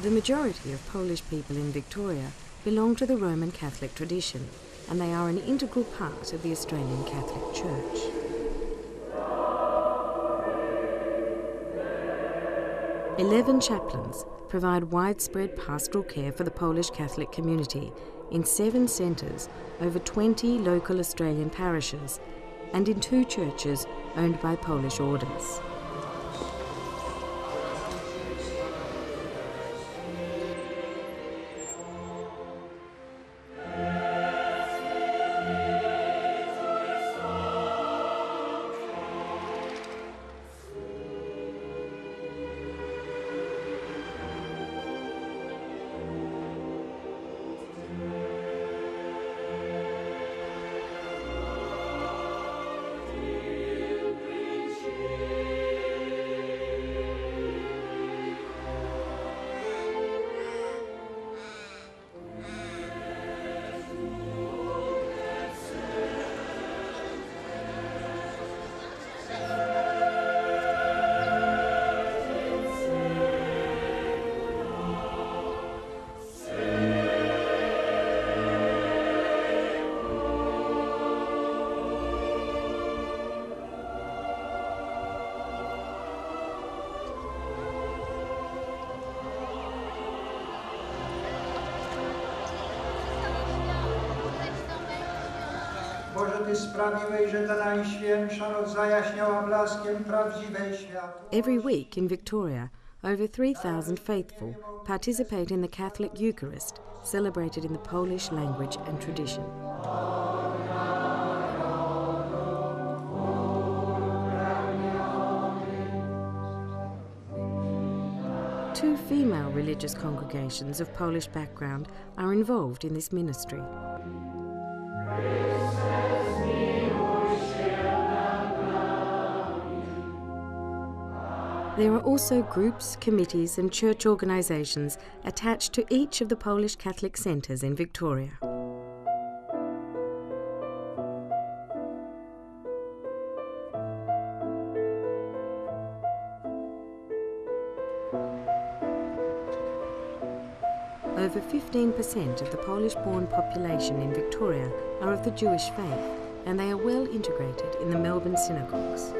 The majority of Polish people in Victoria belong to the Roman Catholic tradition, and they are an integral part of the Australian Catholic Church. "11 chaplains provide widespread pastoral care for the Polish Catholic community in 7 centres over 20 local Australian parishes and in 2 churches owned by Polish orders. Every week in Victoria, over 3,000 faithful participate in the Catholic Eucharist, celebrated in the Polish language and tradition. Two female religious congregations of Polish background are involved in this ministry. There are also groups, committees and church organisations attached to each of the Polish Catholic centres in Victoria. Over 15% of the Polish-born population in Victoria are of the Jewish faith, and they are well integrated in the Melbourne synagogues.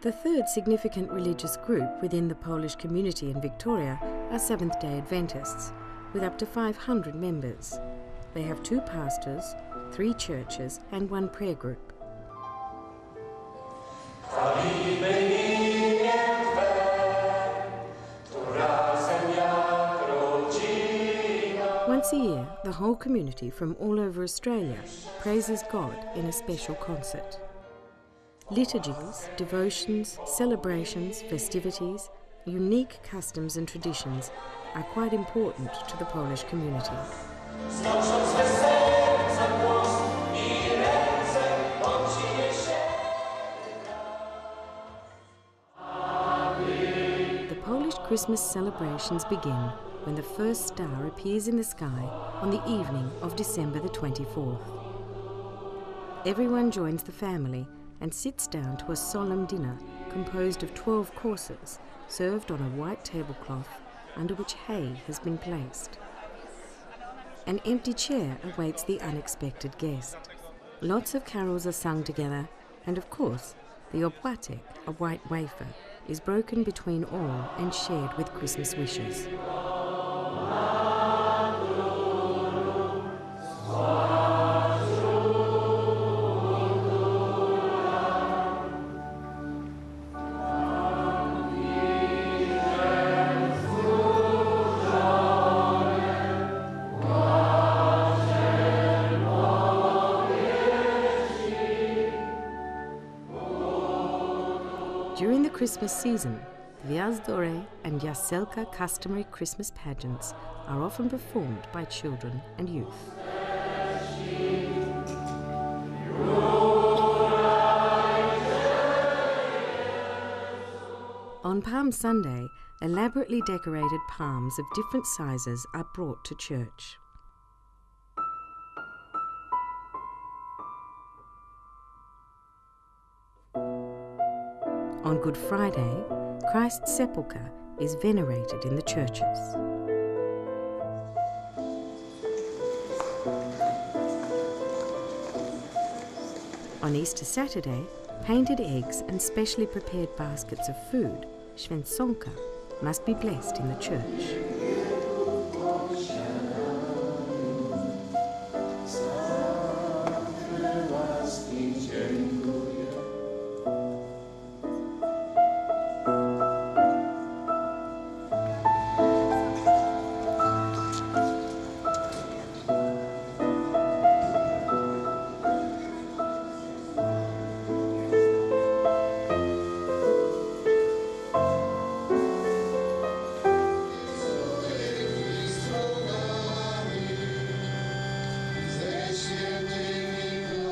The third significant religious group within the Polish community in Victoria are Seventh-day Adventists, with up to 500 members. They have 2 pastors, 3 churches and 1 prayer group. Once a year, the whole community from all over Australia praises God in a special concert. Liturgies, devotions, celebrations, festivities, unique customs and traditions are quite important to the Polish community. The Polish Christmas celebrations begin when the first star appears in the sky on the evening of December the 24th. Everyone joins the family and sits down to a solemn dinner composed of 12 courses served on a white tablecloth under which hay has been placed. An empty chair awaits the unexpected guest. Lots of carols are sung together, and of course, the opłatek, a white wafer, is broken between all and shared with Christmas wishes. During the Christmas season, Gwiazdore and Jaselka customary Christmas pageants are often performed by children and youth. On Palm Sunday, elaborately decorated palms of different sizes are brought to church. On Good Friday, Christ's sepulchre is venerated in the churches. On Easter Saturday, painted eggs and specially prepared baskets of food, święconka, must be blessed in the church.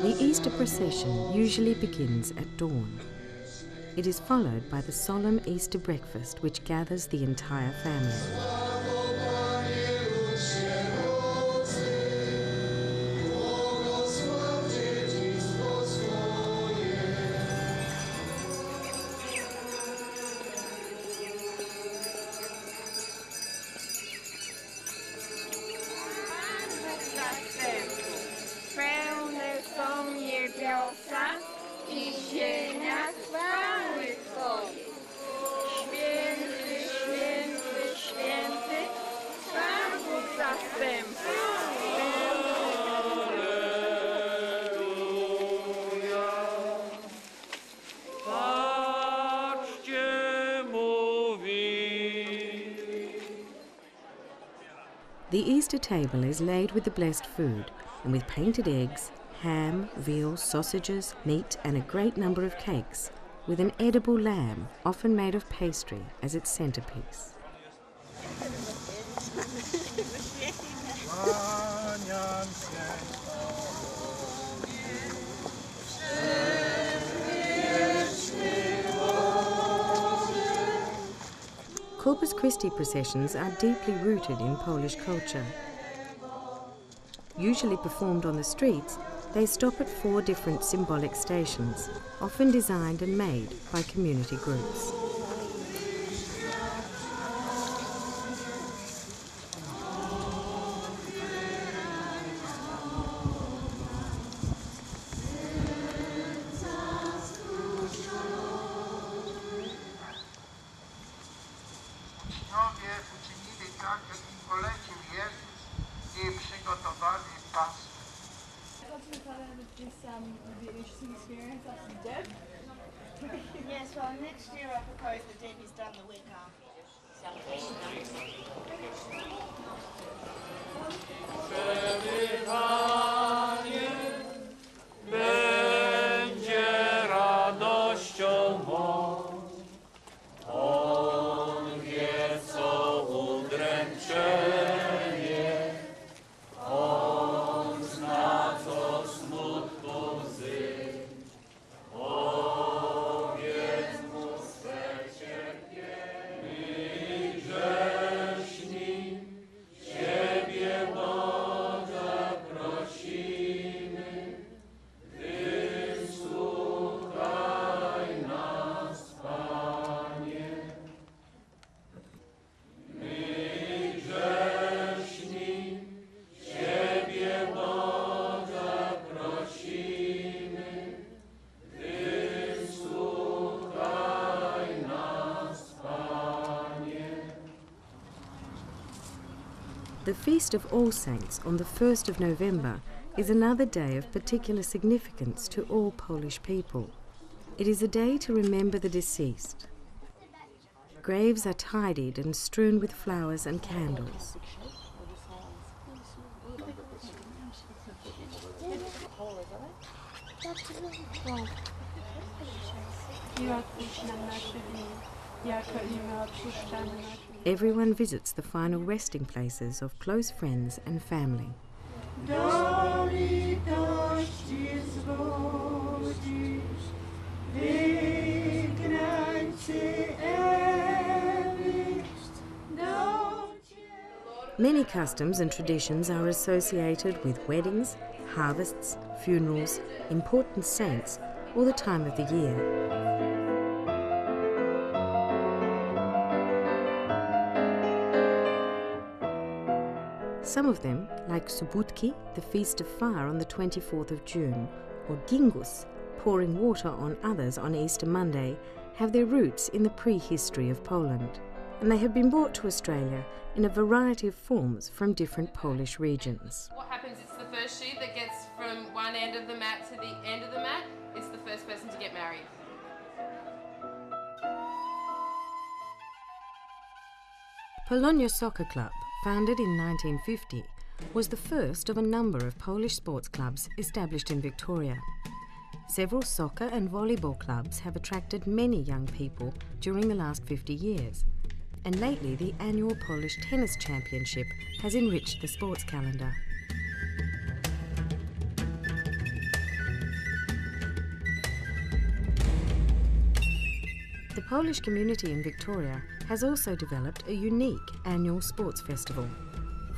The Easter procession usually begins at dawn. It is followed by the solemn Easter breakfast which gathers the entire family. The Easter table is laid with the blessed food and with painted eggs, ham, veal, sausages, meat and a great number of cakes, with an edible lamb, often made of pastry, as its centrepiece. Corpus Christi processions are deeply rooted in Polish culture. Usually performed on the streets, they stop at 4 different symbolic stations, often designed and made by community groups. Uczynili tak, jak im polecił Jezus i przygotowali Paschę. Yes, well, next year I propose the Debbie's done the week after. Będzie radością mą. On wie, co udręczenie. On zna, co smutku łzy. Powiedz mu swe cierpienie. Grzeszni, Ciebie Boże prosimy. Wysłuchaj nas, Panie. My grzeszni, Ciebie Boże prosimy. Wysłuchaj nas, Panie. The Feast of All Saints on the 1st of November is another day of particular significance to all Polish people. It is a day to remember the deceased. Graves are tidied and strewn with flowers and candles. Everyone visits the final resting places of close friends and family. Do litości zwodzisz, wygnańcy Ewy, do Ciebie. Many customs and traditions are associated with weddings, harvests, funerals, important saints, or the time of the year. Some of them, like Subutki, the Feast of Fire on the 24th of June, or Dingus, pouring water on others on Easter Monday, have their roots in the prehistory of Poland, and they have been brought to Australia in a variety of forms from different Polish regions. What happens, it's the first sheep that gets from one end of the mat to the end of the mat, it's the first person to get married. Polonia Soccer Club, founded in 1950, was the first of a number of Polish sports clubs established in Victoria. Several soccer and volleyball clubs have attracted many young people during the last 50 years, and lately the annual Polish Tennis Championship has enriched the sports calendar. The Polish community in Victoria has also developed a unique annual sports festival.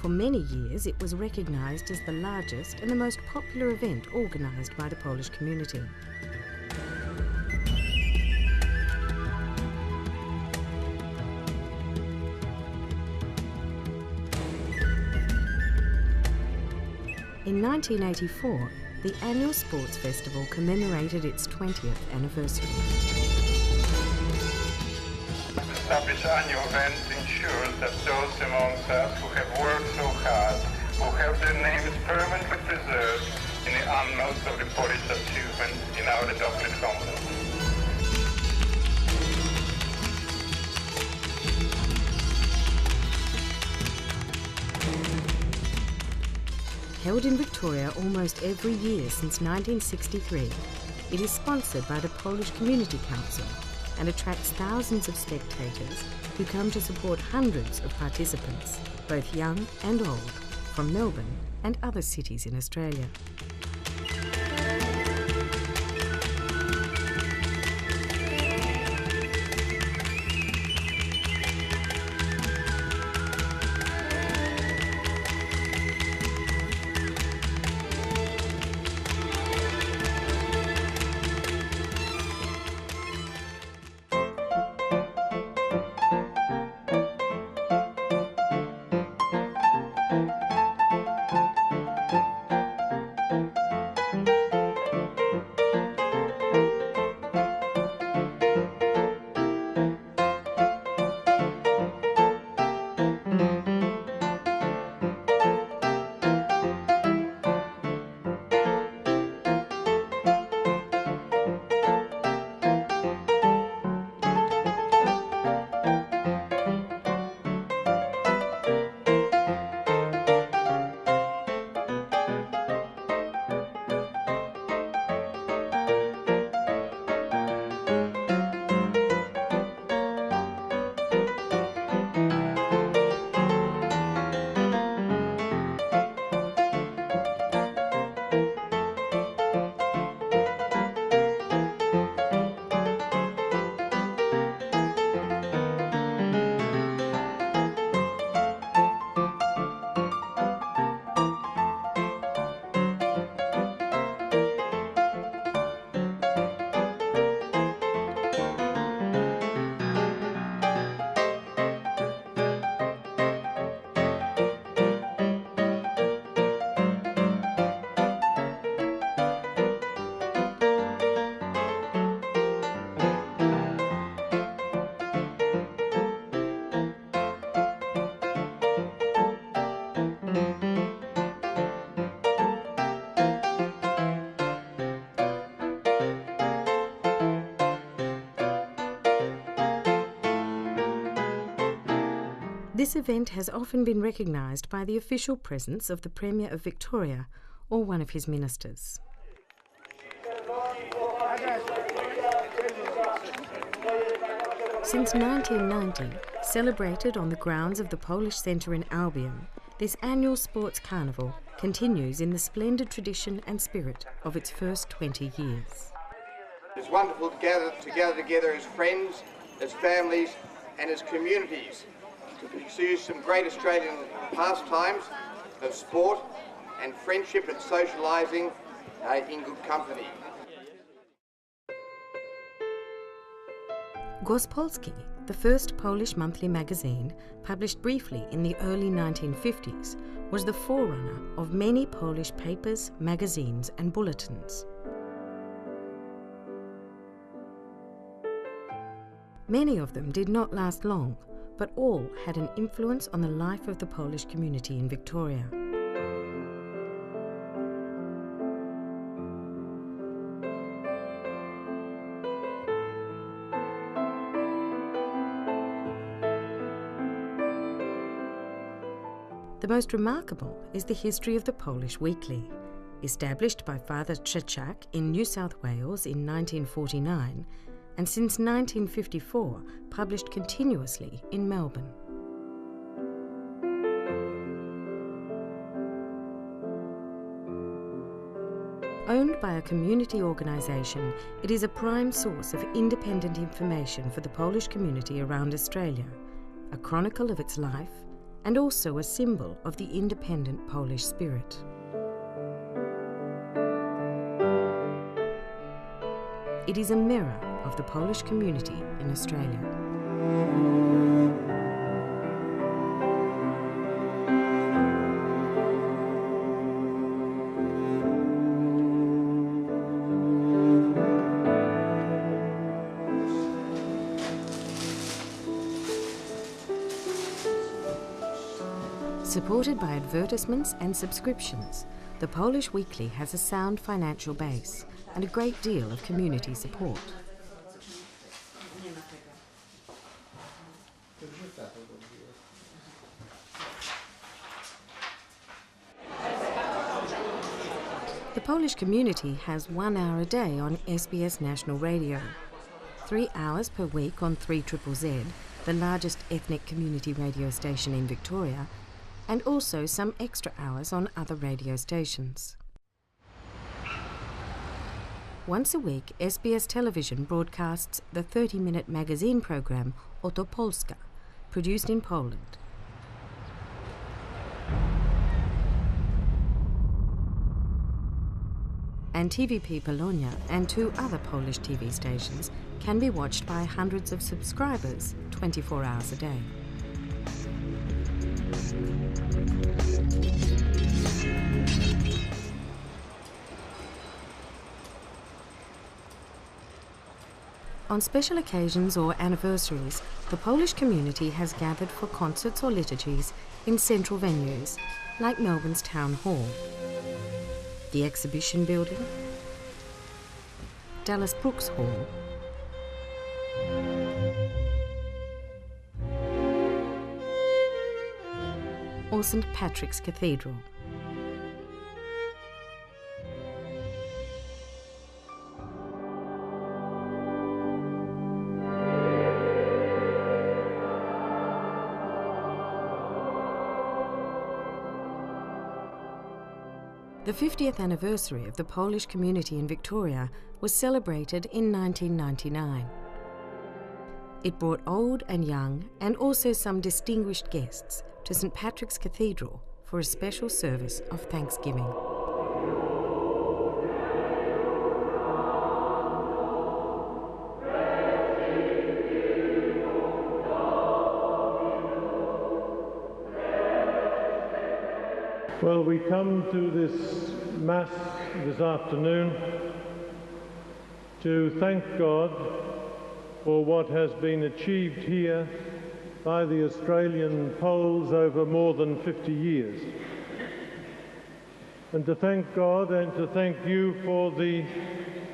For many years it was recognised as the largest and the most popular event organised by the Polish community. In 1984, the annual sports festival commemorated its 20th anniversary. Establish annual event ensures that those amongst us who have worked so hard, who have their names permanently preserved in the annals of the Polish achievement in our adopted homeland. Held in Victoria almost every year since 1963, it is sponsored by the Polish Community Council and attracts thousands of spectators who come to support hundreds of participants, both young and old, from Melbourne and other cities in Australia. This event has often been recognised by the official presence of the Premier of Victoria or one of his ministers. Since 1990, celebrated on the grounds of the Polish Centre in Albion, this annual sports carnival continues in the splendid tradition and spirit of its first 20 years. It's wonderful to gather together as friends, as families and as communities to pursue some great Australian pastimes of sport and friendship and socialising in good company. Gospolski, The first Polish monthly magazine, published briefly in the early 1950s, was the forerunner of many Polish papers, magazines and bulletins. Many of them did not last long, but all had an influence on the life of the Polish community in Victoria. The most remarkable is the history of the Polish Weekly. Established by Father Trzeciak in New South Wales in 1949, and since 1954 published continuously in Melbourne. Owned by a community organisation, it is a prime source of independent information for the Polish community around Australia, a chronicle of its life, and also a symbol of the independent Polish spirit. It is a mirror of the Polish community in Australia. Supported by advertisements and subscriptions, the Polish Weekly has a sound financial base and a great deal of community support. The Polish community has 1 hour a day on SBS National Radio, 3 hours per week on 3ZZZ, the largest ethnic community radio station in Victoria, and also some extra hours on other radio stations. Once a week, SBS Television broadcasts the 30-minute magazine programme Oto Polska, produced in Poland. And TVP Polonia and 2 other Polish TV stations can be watched by hundreds of subscribers 24 hours a day. On special occasions or anniversaries, the Polish community has gathered for concerts or liturgies in central venues, like Melbourne's Town Hall, the Exhibition Building, Dallas Brooks Hall, or St. Patrick's Cathedral. The 50th anniversary of the Polish community in Victoria was celebrated in 1999. It brought old and young, and also some distinguished guests, to St. Patrick's Cathedral for a special service of Thanksgiving. Well, we come to this Mass this afternoon to thank God for what has been achieved here by the Australian Poles over more than 50 years. And to thank God and to thank you for the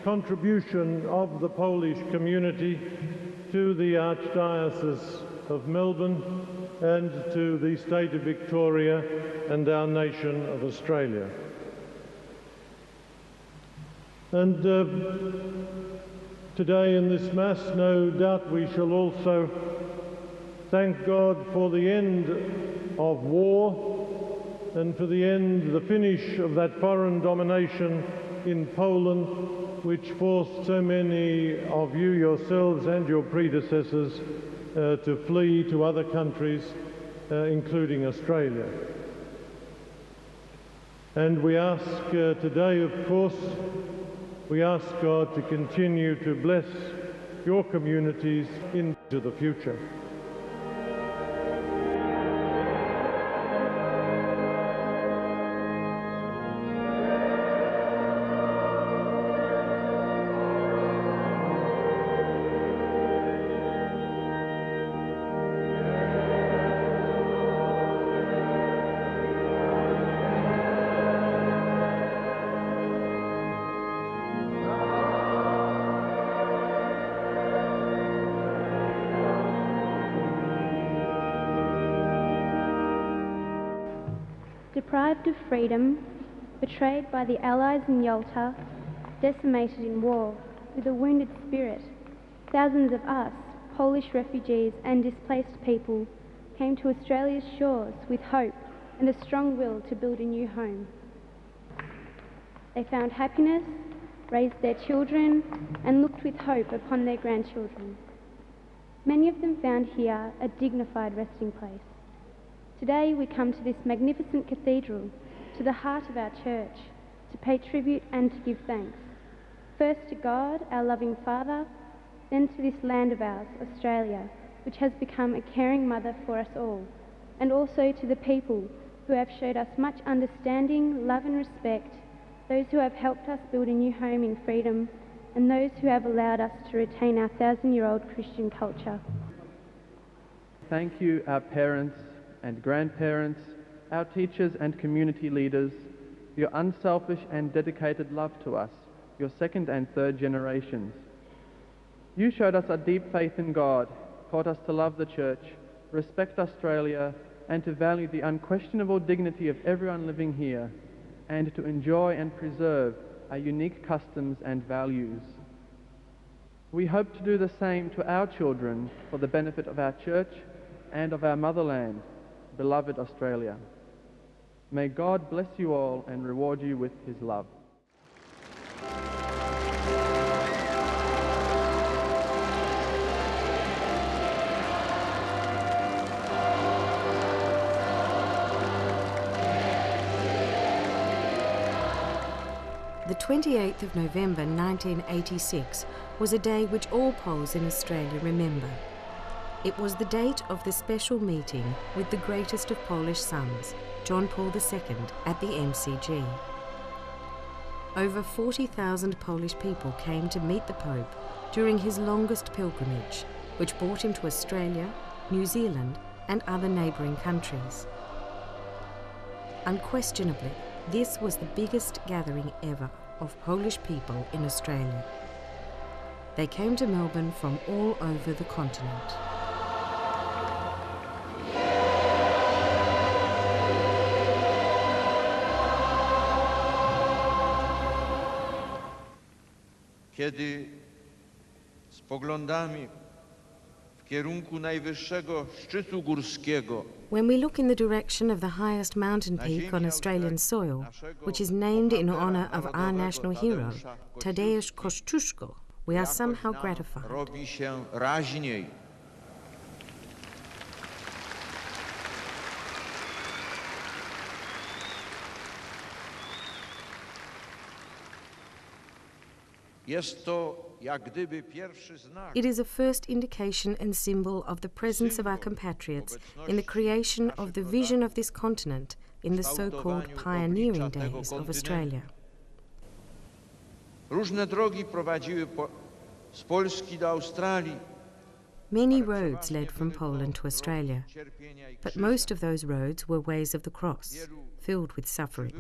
contribution of the Polish community to the Archdiocese of Melbourne and to the state of Victoria and our nation of Australia. And today in this Mass, no doubt we shall also thank God for the end of war and for the end, the finish of that foreign domination in Poland, which forced so many of you yourselves and your predecessors to flee to other countries, including Australia. And we ask today, of course, we ask God to continue to bless your communities into the future. Deprived of freedom, betrayed by the Allies in Yalta, decimated in war, with a wounded spirit, thousands of us, Polish refugees and displaced people, came to Australia's shores with hope and a strong will to build a new home. They found happiness, raised their children, and looked with hope upon their grandchildren. Many of them found here a dignified resting place. Today we come to this magnificent cathedral, to the heart of our church, to pay tribute and to give thanks. First to God, our loving Father, then to this land of ours, Australia, which has become a caring mother for us all, and also to the people who have showed us much understanding, love and respect, those who have helped us build a new home in freedom, and those who have allowed us to retain our 1,000-year-old Christian culture. Thank you, our parents and grandparents, our teachers and community leaders, for your unselfish and dedicated love to us, your second and third generations. You showed us a deep faith in God, taught us to love the Church, respect Australia, and to value the unquestionable dignity of everyone living here, and to enjoy and preserve our unique customs and values. We hope to do the same to our children for the benefit of our Church and of our motherland, beloved Australia. May God bless you all and reward you with his love. The 28th of November 1986 was a day which all Poles in Australia remember. It was the date of the special meeting with the greatest of Polish sons, John Paul II, at the MCG. Over 40,000 Polish people came to meet the Pope during his longest pilgrimage, which brought him to Australia, New Zealand, and other neighbouring countries. Unquestionably, this was the biggest gathering ever of Polish people in Australia. They came to Melbourne from all over the continent. Kiedy spoglądamy w kierunku najwyższego szczytu górskiego, when we look in the direction of the highest mountain peak on Australian soil, which is named in honour of our national hero, Tadeusz Kościuszko, we are somehow gratified. robi się raźniej. Jest to jak gdyby pierwszy znak. It is a first indication and symbol of the presence of our compatriots in the creation of the vision of this continent in the so-called pioneering days of Australia. Różne drogi prowadziły z Polski do Australii. Many roads led from Poland to Australia, but most of those roads were ways of the cross, filled with suffering.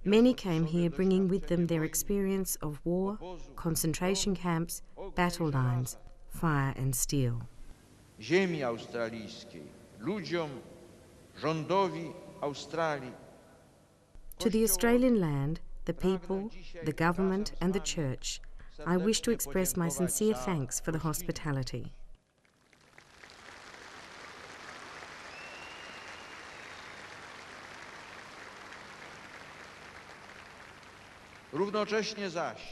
Many came here bringing with them their experience of war, concentration camps, battle lines, fire and steel. Ziemi australijskiej, ludziom, rządowi Australii. To the Australian land, the people, the government and the Church, I wish to express my sincere thanks for the hospitality.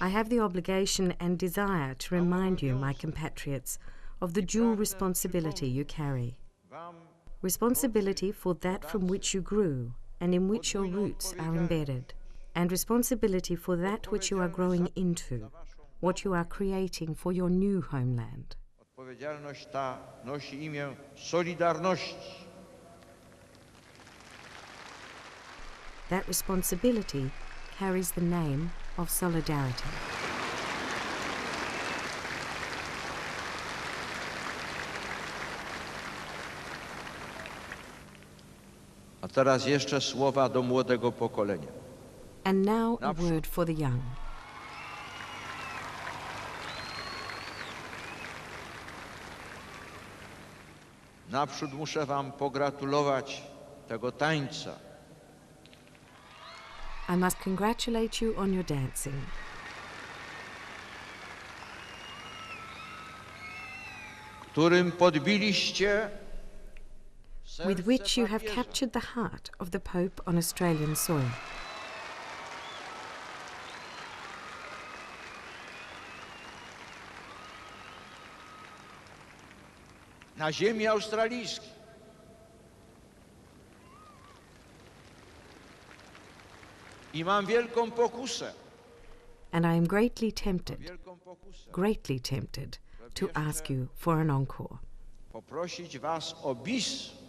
I have the obligation and desire to remind you, my compatriots, of the dual responsibility you carry. Responsibility for that from which you grew and in which your roots are embedded, and responsibility for that which you are growing into, what you are creating for your new homeland. Odpowiedzialność ta nosi imię Solidarności. That responsibility carries the name of solidarity. A teraz jeszcze słowa do młodego pokolenia. And now a word for the young. Naprzód muszę wam pogratulować tego tańca. I must congratulate you on your dancing. Którym podbiliście with which you have captured the heart of the Pope on Australian soil. Na ziemi australijskiej. I mam wielką pokusę. And I am greatly tempted to ask you for an encore. Poprosić was o bis